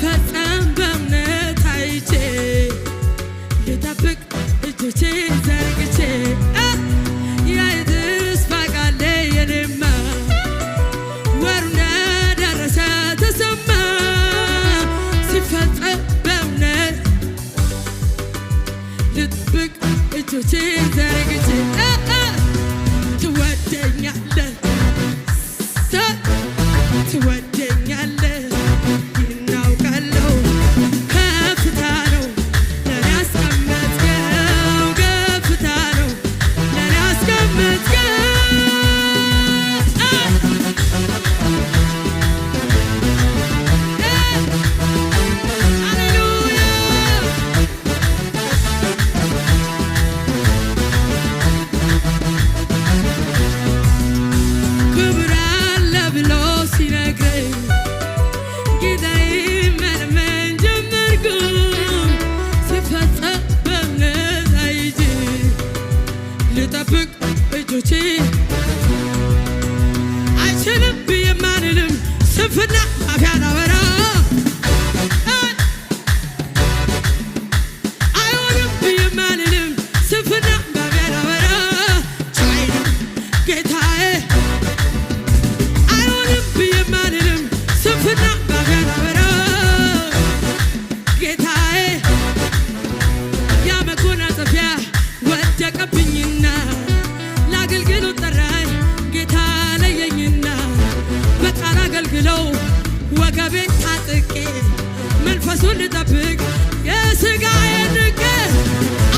ሲፈጸም በእምነት አይቼ ልጠብቅ እጆቼን ዘርግቼ የተስፋ ቃሌ የኔማ ወሩ እንደደረሰ ተሰማ ሲፈጸም በእምነት ልጠብቅ እጆቼን ዘርግቼ ትወደኛለህ ትወደኛለህ እናውቃለሁ ከፍታ ነው ለኔ ያስቀመጥከው ከፍታ ነው ለኔ ያስቀመጥከው ሃሌሉያ ክብር አለ ብሎ ሲነግረኝ ጌታዬ መለመን ጀመርኩኝ ሲፈጸም በእምነት አይቼ ልጠብቅ እጆቼ አይችልም ብዬ ማልልም ስንፍና አፌን አላወራ አይሆንም ብዬ ማልልም ስንፍና አፌን አላወራ ቻይ ነው ጌታዬ አይሆንም ብዬ ማልልም ስንፍና አፌን አላወራ ጌታዬ ያ መጎናጸፊያ ወደቀብኝና ለአገልግሎት ጠራኝ ጌታ ለየኝና በቃል አገልግለው ወገቤን ታጥቄ መንፈሱን ልጠብቅ